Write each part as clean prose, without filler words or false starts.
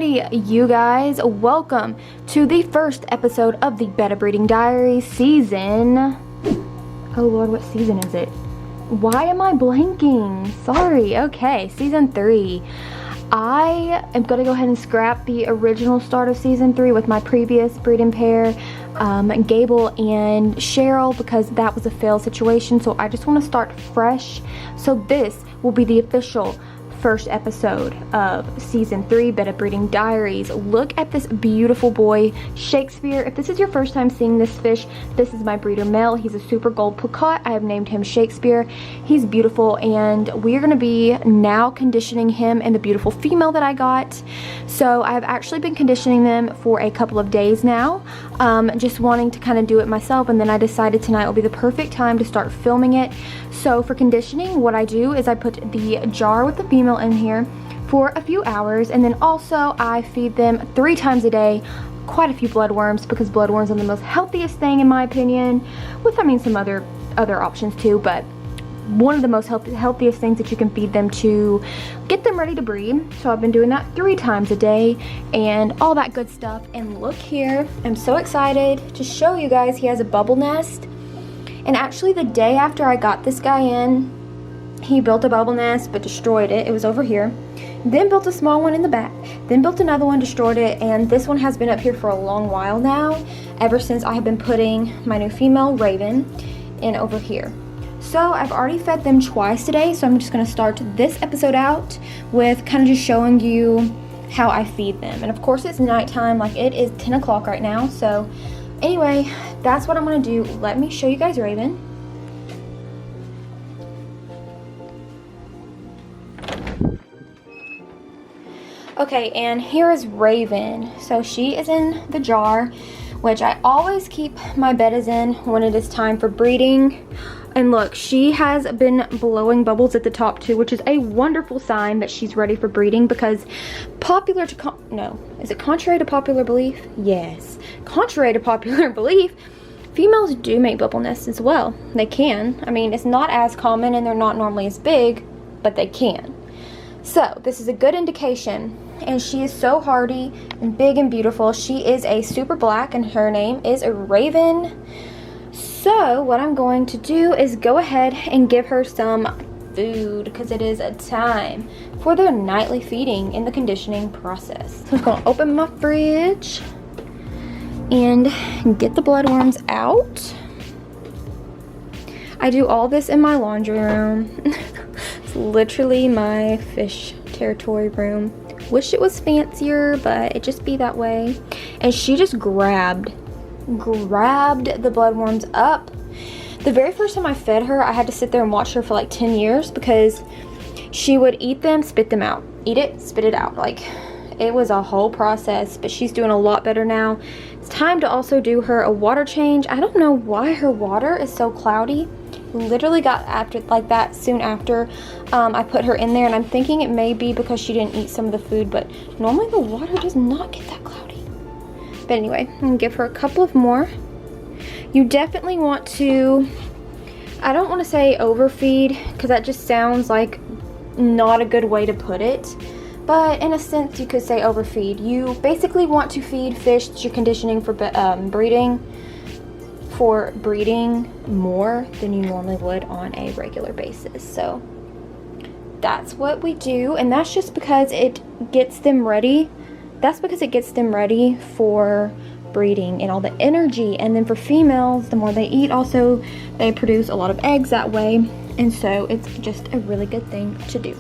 Hey you guys, welcome to the first episode of the Betta breeding Diaries season. Oh Lord, what season is it? Why am I blanking? Sorry. Okay, season 3. I am gonna go ahead and scrap the original start of season 3 with my previous breeding pair, Gable and Cheryl, because that was a fail situation. So I just want to start fresh. So this will be the official first episode of season 3 Betta breeding Diaries. Look at this beautiful boy, Shakespeare. If this is your first time seeing this fish, this is my breeder male. He's a super gold picot. I have named him Shakespeare. He's beautiful, and we're going to be now conditioning him and the beautiful female that I got. So I've actually been conditioning them for a couple of days now, just wanting to kind of do it myself, and then I decided tonight will be the perfect time to start filming it. So for conditioning, what I do is I put the jar with the female in here for a few hours, and then also I feed them 3 times a day quite a few bloodworms, because bloodworms are the most healthiest thing in my opinion, with some other options too, but one of the most healthiest things that you can feed them to get them ready to breed. So I've been doing that 3 times a day and all that good stuff. And look here, I'm so excited to show you guys he has a bubble nest. And actually the day after I got this guy in, he built a bubble nest but destroyed it. It was over here. Then built a small one in the back. Then built another one, destroyed it. And this one has been up here for a long while now, ever since I have been putting my new female Raven in over here. So I've already fed them twice today, so I'm just going to start this episode out with kind of just showing you how I feed them. And of course it's nighttime, like it is 10 o'clock right now. So anyway, that's what I'm going to do. Let me show you guys Raven. Okay, and here is Raven. So she is in the jar, which I always keep my bettas in when it is time for breeding. And look, she has been blowing bubbles at the top too, which is a wonderful sign that she's ready for breeding, because contrary to popular belief? Yes. Contrary to popular belief, females do make bubble nests as well. They can. I mean, it's not as common and they're not normally as big, but they can. So this is a good indication. And she is so hardy and big and beautiful. She is a super black and her name is Raven. So what I'm going to do is go ahead and give her some food, because it is a time for their nightly feeding in the conditioning process. So I'm going to open my fridge and get the bloodworms out. I do all this in my laundry room. It's literally my fish territory room. Wish it was fancier, but it just be that way. And she just grabbed the bloodworms up. The very first time I fed her, I had to sit there and watch her for like 10 years, because she would eat them, spit them out, eat it, spit it out. Like, it was a whole process, but she's doing a lot better now. It's time to also do her a water change. I don't know why her water is so cloudy. Literally got after like that soon after I put her in there, and I'm thinking it may be because she didn't eat some of the food, but normally the water does not get that cloudy. But anyway, I'm gonna give her a couple of more. You definitely want to, I don't want to say overfeed, because that just sounds like not a good way to put it, but in a sense you could say overfeed. You basically want to feed fish that you're conditioning for breeding more than you normally would on a regular basis. So that's what we do, and that's just because it gets them ready. That's because it gets them ready for breeding and all the energy. And then for females, the more they eat, also they produce a lot of eggs that way, and so it's just a really good thing to do.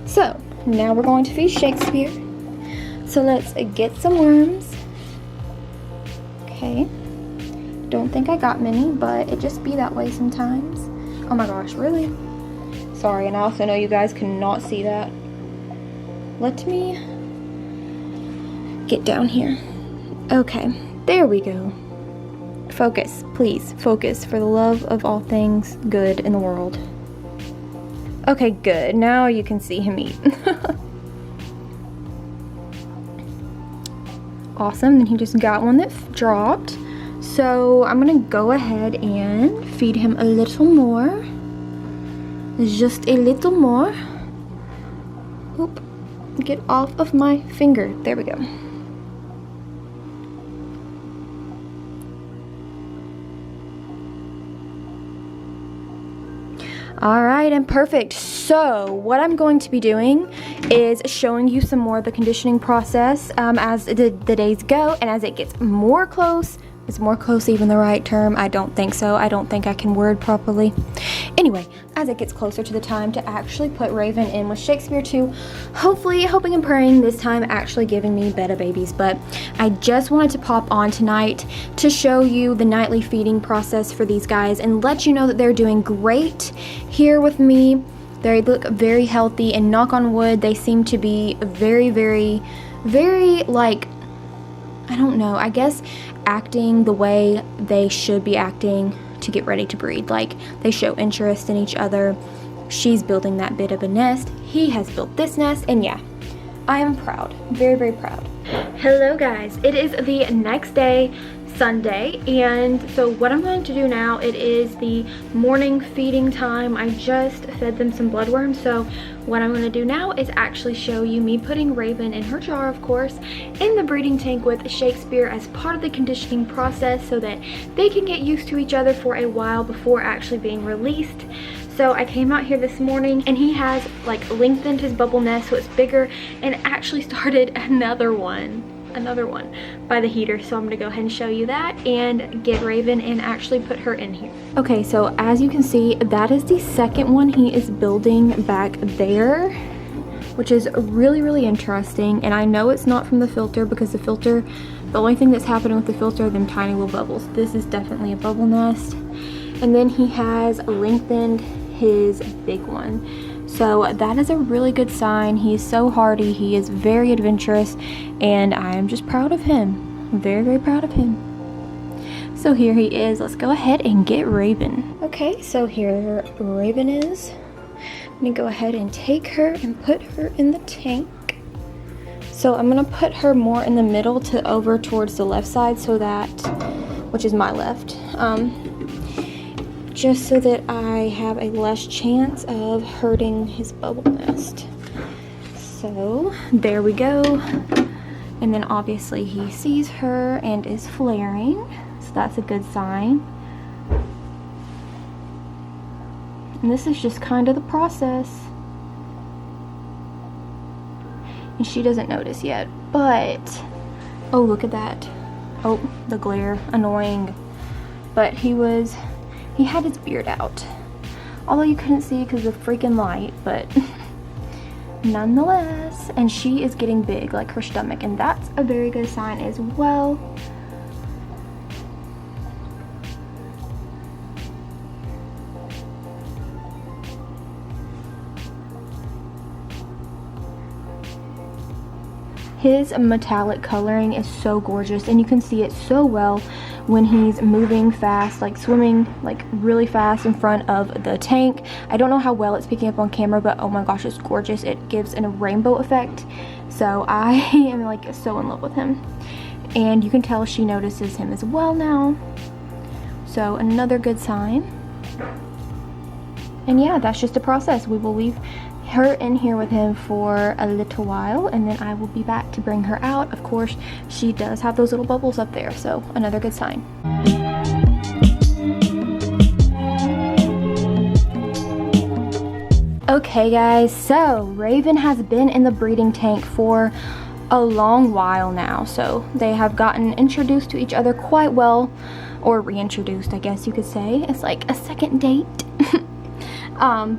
So now we're going to feed Shakespeare. So let's get some worms. Okay, don't think I got many, but it just be that way sometimes. Oh my gosh, really? Sorry, and I also know you guys cannot see that. Let me get down here. Okay, there we go. Focus, please, focus, for the love of all things good in the world. Okay, good. Now you can see him eat. Awesome. Then he just got one that dropped. So I'm gonna go ahead and feed him a little more. Just a little more. Oop. get off of my finger. There we go. Alright, and perfect. So what I'm going to be doing is showing you some more of the conditioning process as the days go, and as it gets more close. Is more close even the right term? I don't think so. I don't think I can word properly. Anyway, as it gets closer to the time to actually put Raven in with Shakespeare 2, hopefully, hoping and praying this time actually giving me Betta babies. But I just wanted to pop on tonight to show you the nightly feeding process for these guys and let you know that they're doing great here with me. They look very healthy, and knock on wood, they seem to be very, very, very, like, I don't know, I guess acting the way they should be acting to get ready to breed. Like, they show interest in each other. She's building that bit of a nest. He has built this nest, and yeah, I am proud. Very, very proud. Hello guys, it is the next day, Sunday, and so what I'm going to do now, it is the morning feeding time. I just fed them some bloodworms, so what I'm going to do now is actually show you me putting Raven in her jar, of course, in the breeding tank with Shakespeare as part of the conditioning process so that they can get used to each other for a while before actually being released. So I came out here this morning and he has like lengthened his bubble nest so it's bigger, and actually started another one by the heater. So I'm gonna go ahead and show you that and get Raven and actually put her in here. Okay, so as you can see, that is the second one he is building back there, which is really, really interesting. And I know it's not from the filter, because the only thing that's happening with the filter are them tiny little bubbles. This is definitely a bubble nest. And then he has lengthened his big one. So that is a really good sign. He is so hardy, he is very adventurous, and I am just proud of him. Very, very proud of him. So here he is. Let's go ahead and get Raven. Okay, so here Raven is. I'm gonna go ahead and take her and put her in the tank. So I'm gonna put her more in the middle to over towards the left side, so that, which is my left. Just so that I have a less chance of hurting his bubble nest. So there we go. And then obviously he sees her and is flaring, so that's a good sign. And this is just kind of the process. And she doesn't notice yet, but oh, look at that. Oh, the glare, annoying. But he had his beard out, although you couldn't see because of the freaking light, but nonetheless. And she is getting big, like her stomach, and that's a very good sign as well. His metallic coloring is so gorgeous, and you can see it so well when he's moving fast, like swimming like really fast in front of the tank. I don't know how well it's picking up on camera, but oh my gosh, it's gorgeous. It gives a rainbow effect. So I am like so in love with him, and you can tell she notices him as well now. So another good sign. And yeah, that's just a process. We will leave her in here with him for a little while, and then I will be back to bring her out. Of course, she does have those little bubbles up there, so another good sign. Okay guys, so Raven has been in the breeding tank for a long while now, so they have gotten introduced to each other quite well, or reintroduced, I guess you could say. It's like a second date.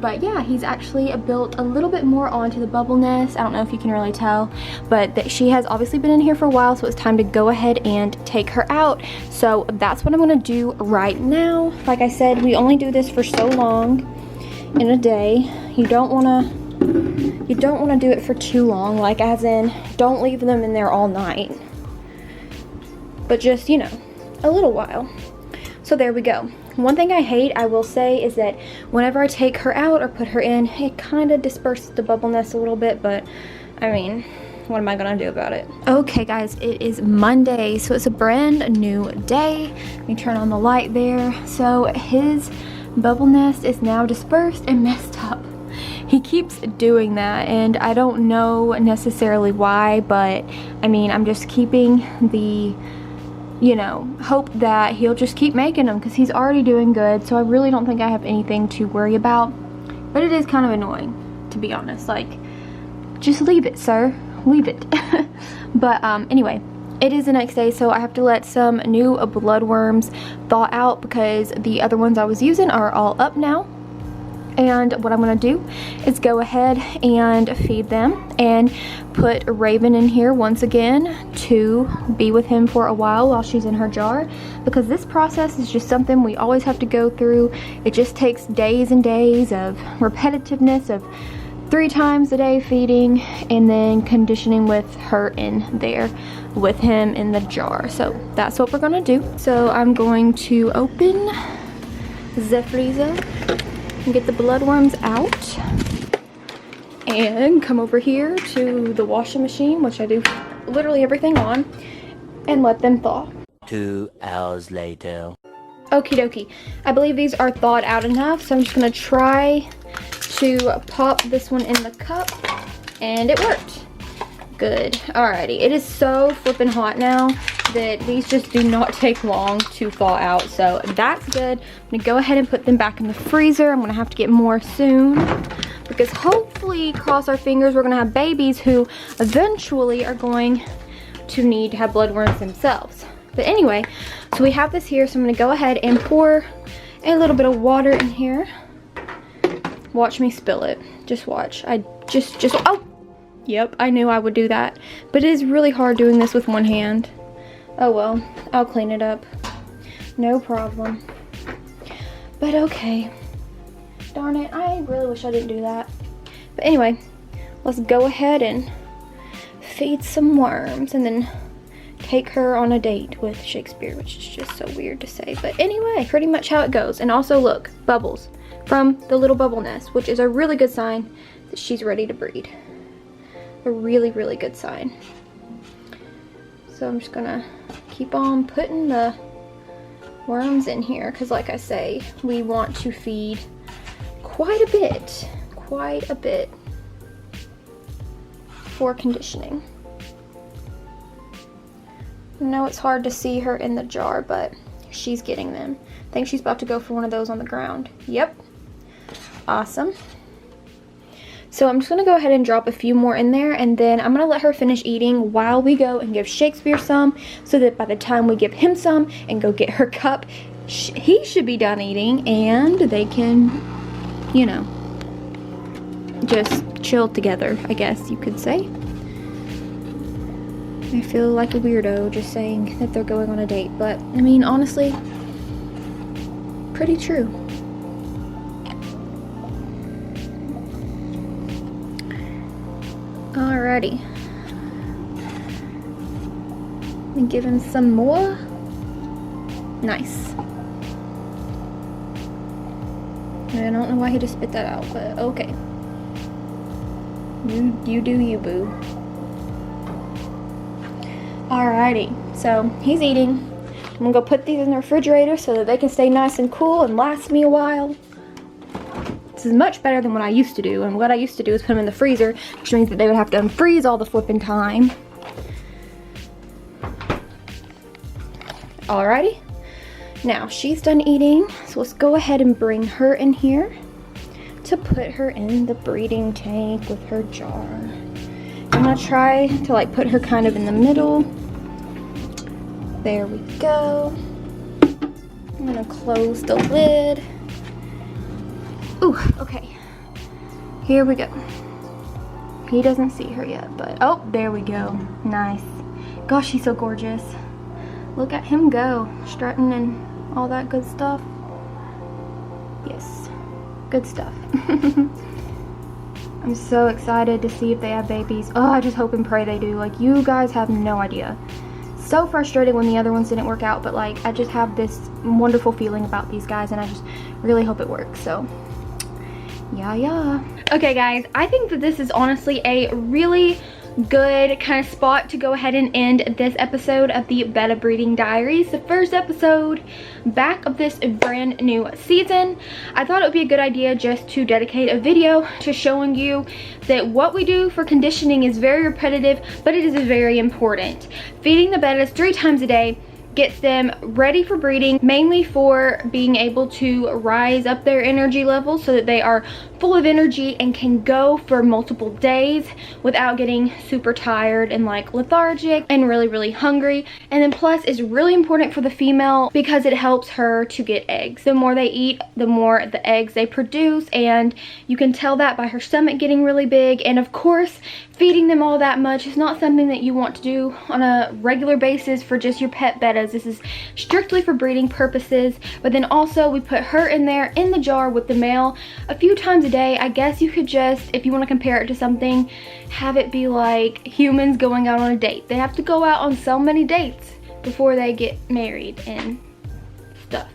But yeah, he's actually built a little bit more onto the bubble nest. I don't know if you can really tell, but she has obviously been in here for a while, so it's time to go ahead and take her out. So that's what I'm gonna do right now. Like I said, we only do this for so long in a day. You don't wanna do it for too long, like as in, don't leave them in there all night, but just, you know, a little while. So there we go. One thing I hate, I will say, is that whenever I take her out or put her in, it kind of disperses the bubble nest a little bit, but I mean, what am I gonna do about it? Okay guys, it is Monday, so it's a brand new day. Let me turn on the light there. So his bubble nest is now dispersed and messed up. he keeps doing that, and I don't know necessarily why, but I mean, I'm just keeping the, you know, hope that he'll just keep making them, because he's already doing good, so I really don't think I have anything to worry about. But it is kind of annoying, to be honest. Like, just leave it, sir. Leave it. But anyway, it is the next day, so I have to let some new bloodworms thaw out because the other ones I was using are all up now. And what I'm going to do is go ahead and feed them and put Raven in here once again to be with him for a while she's in her jar, because this process is just something we always have to go through. It just takes days and days of repetitiveness of 3 times a day feeding and then conditioning with her in there with him in the jar. So that's what we're going to do. So I'm going to open the freezer and get the bloodworms out and come over here to the washing machine, which I do literally everything on, and let them thaw. 2 hours later. Okie dokie. I believe these are thawed out enough, so I'm just gonna try to pop this one in the cup, and it worked. Good. Alrighty. It is so flippin' hot now that these just do not take long to thaw out, so that's good. I'm gonna go ahead and put them back in the freezer. I'm gonna have to get more soon, because hopefully, cross our fingers, we're gonna have babies who eventually are going to need to have bloodworms themselves. But anyway, so we have this here, so I'm gonna go ahead and pour a little bit of water in here. Watch me spill it. Just watch. Oh! Yep, I knew I would do that. But it is really hard doing this with one hand. Oh well, I'll clean it up. No problem. But okay. Darn it, I really wish I didn't do that. But anyway, let's go ahead and feed some worms and then take her on a date with Shakespeare, which is just so weird to say. But anyway, pretty much how it goes. And also look, bubbles from the little bubble nest, which is a really good sign that she's ready to breed. A really, really good sign. So I'm just gonna keep on putting the worms in here, because like I say, we want to feed quite a bit for conditioning. I know it's hard to see her in the jar, but she's getting them. I think she's about to go for one of those on the ground. Yep. Awesome. So I'm just gonna go ahead and drop a few more in there, and then I'm gonna let her finish eating while we go and give Shakespeare some, so that by the time we give him some and go get her cup, he should be done eating and they can, you know, just chill together, I guess you could say. I feel like a weirdo just saying that they're going on a date, but I mean, honestly, pretty true. Alrighty. Let me give him some more. Nice. I don't know why he just spit that out, but okay. You do you, boo. Alrighty, so he's eating. I'm gonna go put these in the refrigerator so that they can stay nice and cool and last me a while. This is much better than what I used to do, and what I used to do is put them in the freezer, which means that they would have to unfreeze all the flipping time. Alrighty, now she's done eating, so let's go ahead and bring her in here to put her in the breeding tank with her jar. I'm gonna try to like put her kind of in the middle. There we go. I'm gonna close the lid. Ooh, okay. Here we go. He doesn't see her yet, but oh, there we go. Nice. Gosh, she's so gorgeous. Look at him go, strutting and all that good stuff. Yes, good stuff. I'm so excited to see if they have babies. Oh, I just hope and pray they do. Like, you guys have no idea. So frustrated when the other ones didn't work out, but like, I just have this wonderful feeling about these guys, and I just really hope it works. So yeah. Okay guys, I think that this is honestly a really good kind of spot to go ahead and end this episode of the Betta Breeding Diaries, the first episode back of this brand new season. I thought it would be a good idea just to dedicate a video to showing you that what we do for conditioning is very repetitive, but it is very important. Feeding the bettas 3 times a day gets them ready for breeding, mainly for being able to rise up their energy levels so that they are full of energy and can go for multiple days without getting super tired and like lethargic and really hungry. And then plus is really important for the female because it helps her to get eggs. The more they eat, the more the eggs they produce, and you can tell that by her stomach getting really big. And of course, feeding them all that much is not something that you want to do on a regular basis for just your pet bettas. This is strictly for breeding purposes. But then also we put her in there in the jar with the male a few times a day. I guess you could just, if you want to compare it to something, have it be like humans going out on a date. They have to go out on so many dates before they get married and stuff.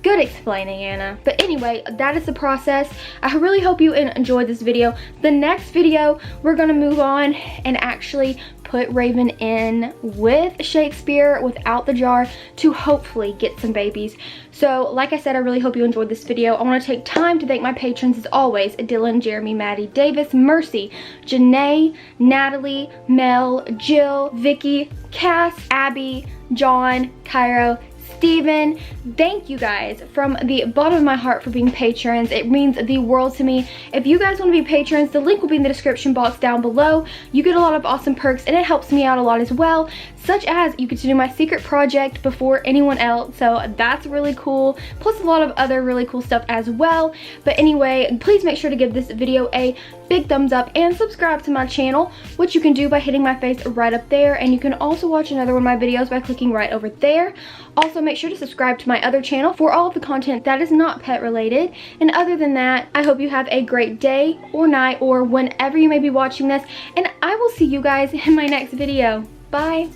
Good explaining, Anna. But anyway, that is the process. I really hope you enjoyed this video. The next video, we're gonna move on and actually put Raven in with Shakespeare without the jar to hopefully get some babies. So like I said, I really hope you enjoyed this video. I want to take time to thank my patrons as always: Dylan, Jeremy, Maddie, Davis, Mercy, Janae, Natalie, Mel, Jill, Vicky, Cass, Abby, John, Cairo, Steven. Thank you guys from the bottom of my heart for being patrons. It means the world to me. If you guys want to be patrons, the link will be in the description box down below. You get a lot of awesome perks and it helps me out a lot as well, such as you get to do my secret project before anyone else, so that's really cool, plus a lot of other really cool stuff as well. But anyway, please make sure to give this video a big thumbs up and subscribe to my channel, which you can do by hitting my face right up there, and you can also watch another one of my videos by clicking right over there. Also, make sure to subscribe to my other channel for all of the content that is not pet related. And other than that, I hope you have a great day or night or whenever you may be watching this, and I will see you guys in my next video. Bye!